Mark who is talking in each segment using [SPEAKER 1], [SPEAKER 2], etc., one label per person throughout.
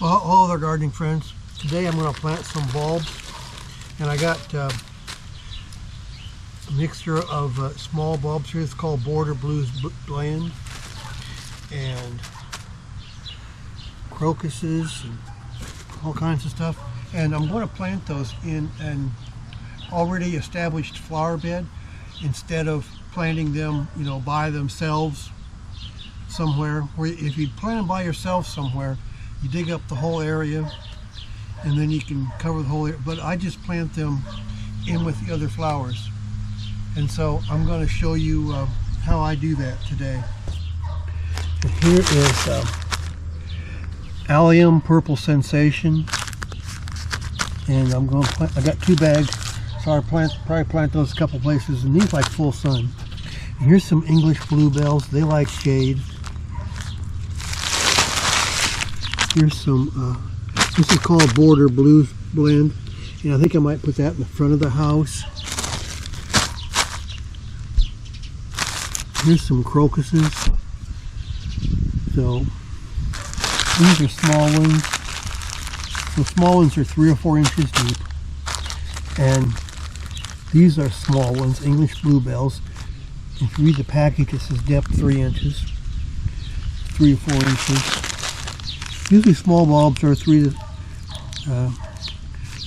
[SPEAKER 1] Well, hello there, gardening friends. Today I'm going to plant some bulbs, and I got a mixture of small bulbs here. It's called Border Blues Blend, and crocuses and all kinds of stuff. And I'm going to plant those in an already established flower bed instead of planting them, by themselves somewhere. Where if you plant them by yourself somewhere, you dig up the whole area and then you can cover the whole area. But I just plant them in with the other flowers. And so I'm going to show you how I do that today. And here is Allium Purple Sensation. And I'm going to plant, I got 2 bags, so I'll probably plant those a couple places, and these like full sun. And here's some English Bluebells. They like shade. Here's some, this is called Border Blues Blend, and I think I might put that in the front of the house. Here's some crocuses. So, these are small ones. The small ones are 3 or 4 inches deep. And these are small ones, English Bluebells. If you read the package, it says depth 3 inches, 3 or 4 inches. Usually small bulbs are 3 or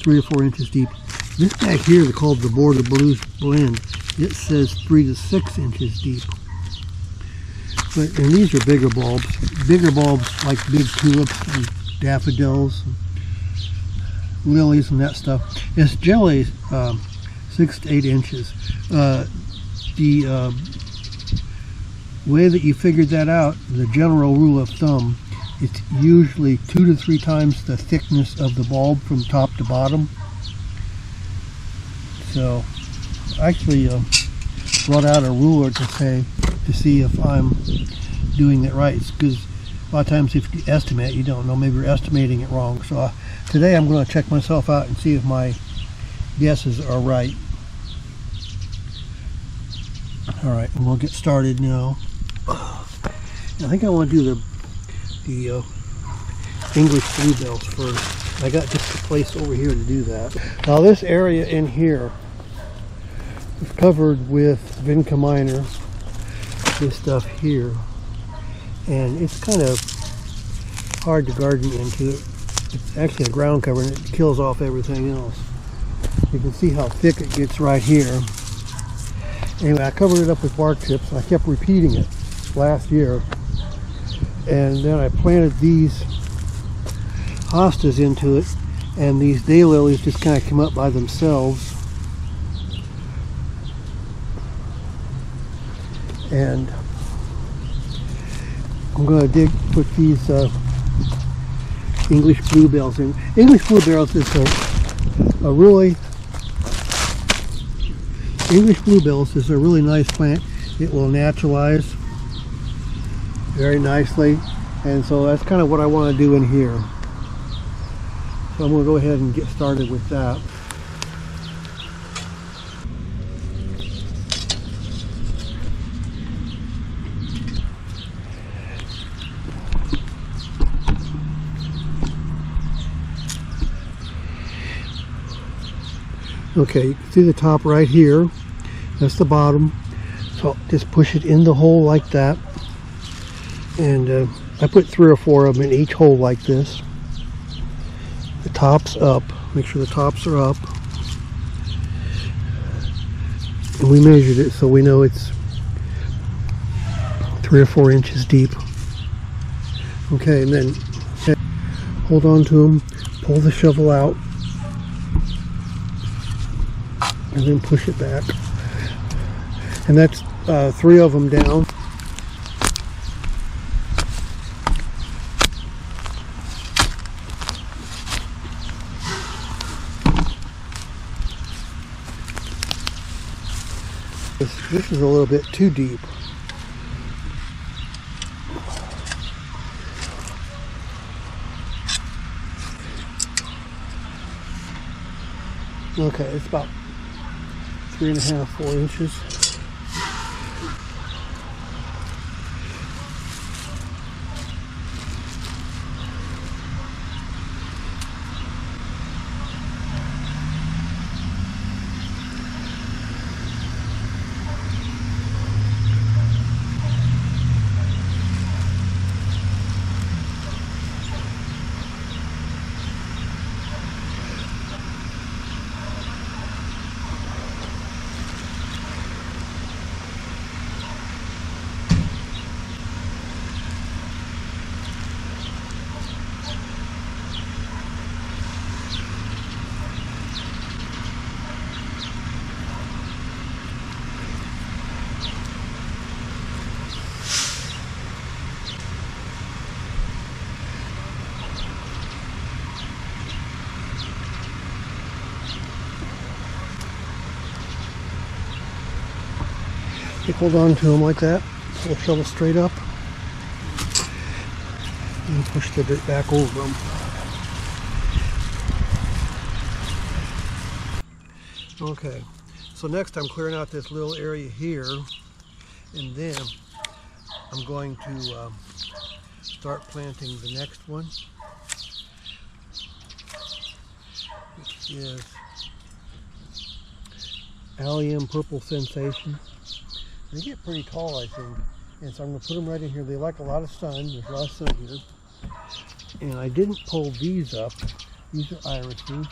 [SPEAKER 1] 4 inches deep. This bag here is called the Border Blues Blend. It says 3 to 6 inches deep. And these are bigger bulbs. Bigger bulbs like big tulips and daffodils, and lilies and that stuff. It's generally 6 to 8 inches. The way that you figured that out, the general rule of thumb, it's usually 2 to 3 times the thickness of the bulb from top to bottom. So I actually brought out a ruler to see if I'm doing that right. Because a lot of times if you estimate, you don't know, maybe you're estimating it wrong. So today I'm going to check myself out and see if my guesses are right. Alright, and we'll get started now. I think I want to do the English Bluebells first. I got just a place over here to do that. Now this area in here is covered with Vinca Minor, this stuff here, and it's kind of hard to garden into. It's actually a ground cover and it kills off everything else. You can see how thick it gets right here. Anyway, I covered it up with bark chips. I kept repeating it last year. And then I planted these hostas into it, and these daylilies just kind of come up by themselves. And I'm going to put these English Bluebells in. English Bluebells is English Bluebells is a really nice plant. It will naturalize very nicely, and so that's kind of what I want to do in here. So I'm going to go ahead and get started with that. Okay, you can see the top right here. That's the bottom. So just push it in the hole like that. And I put 3 or 4 of them in each hole like this. The top's up. Make sure the tops are up. And we measured it, so we know it's 3 or 4 inches deep. Okay, and then hold on to them, pull the shovel out, and then push it back. And that's 3 of them down. This is a little bit too deep. Okay, it's about 3.5, 4 inches. hold on to them like that. Pull the shovel straight up and push the dirt back over them. Okay, so next I'm clearing out this little area here, and then I'm going to start planting the next one, which is Allium Purple Sensation. They get pretty tall, I think, and so I'm going to put them right in here. They like a lot of sun. There's a lot of sun here. And I didn't pull these up. These are irises.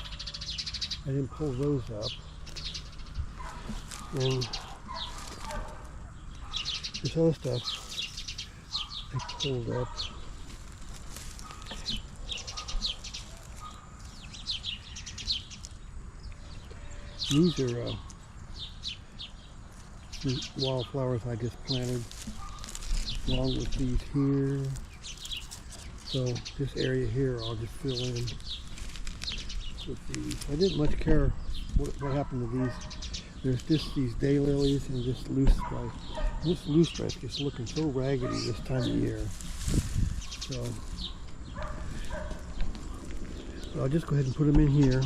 [SPEAKER 1] I didn't pull those up. And this other stuff I pulled up. These are wildflowers I just planted along with these here. So this area here I'll just fill in with these. I didn't much care what happened to these. There's just these daylilies and just loosestrife. This loosestrife is looking so raggedy this time of year. So I'll just go ahead and put them in here.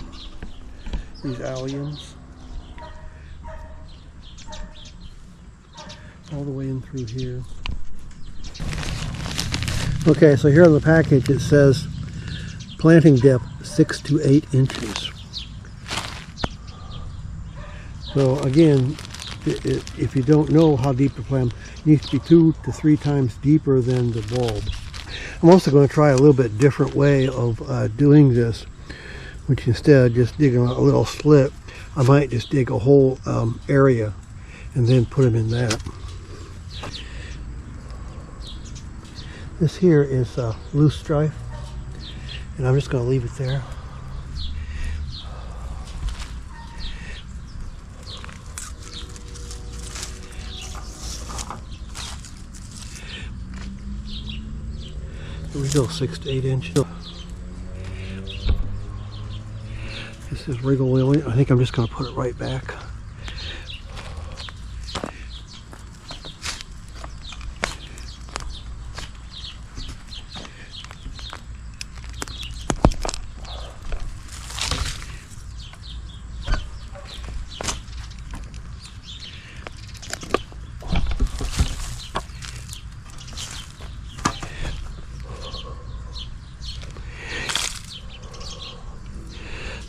[SPEAKER 1] These alliums. All the way in through here. Okay, so here on the package it says planting depth 6 to 8 inches. So again, if you don't know how deep to plant, it needs to be 2 to 3 times deeper than the bulb. I'm also going to try a little bit different way of doing this, which instead of just digging a little slit, I might just dig a whole area and then put them in that. This here is loosestrife, and I'm just going to leave it there. Here we go, 6 to 8 inches. This is wriggle lily. I think I'm just going to put it right back.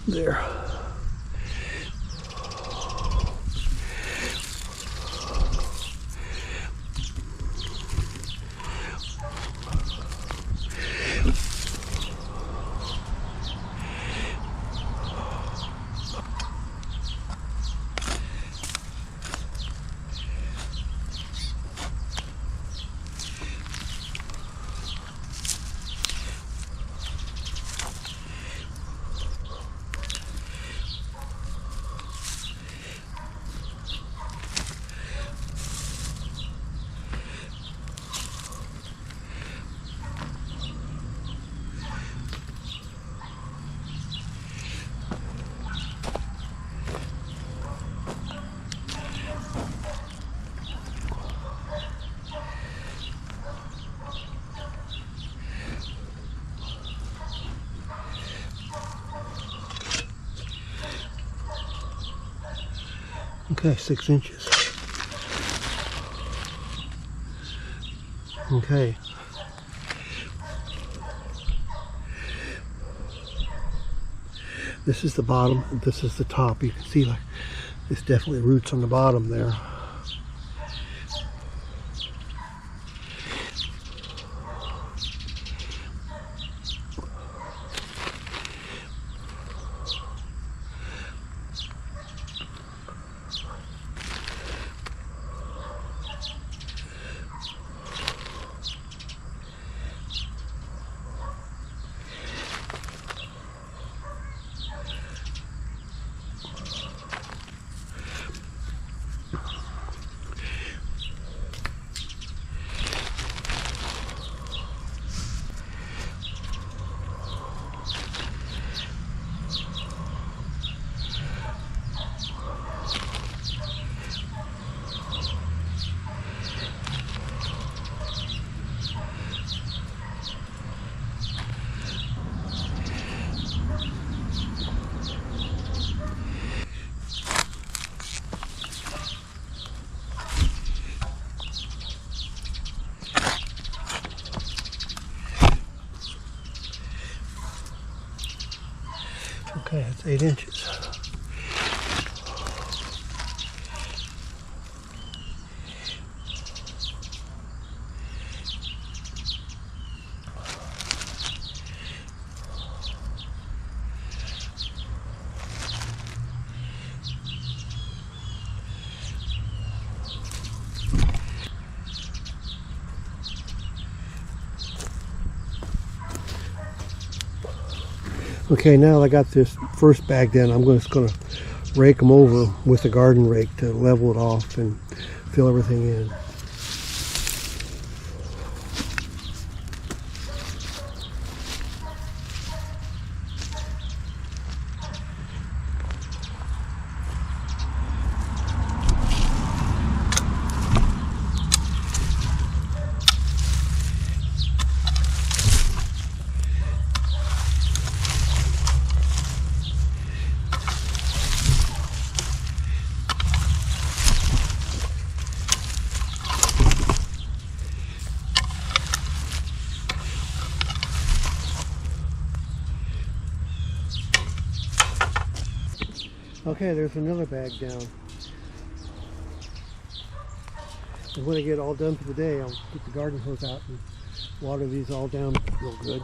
[SPEAKER 1] There. Okay, 6 inches. Okay. This is the bottom, and this is the top. You can see like there's definitely roots on the bottom there. Okay, that's 8 inches. Okay, now I got this first bag down, I'm just going to rake them over with the garden rake to level it off and fill everything in. Okay, there's another bag down. And when I get all done for the day, I'll get the garden hose out and water these all down real good.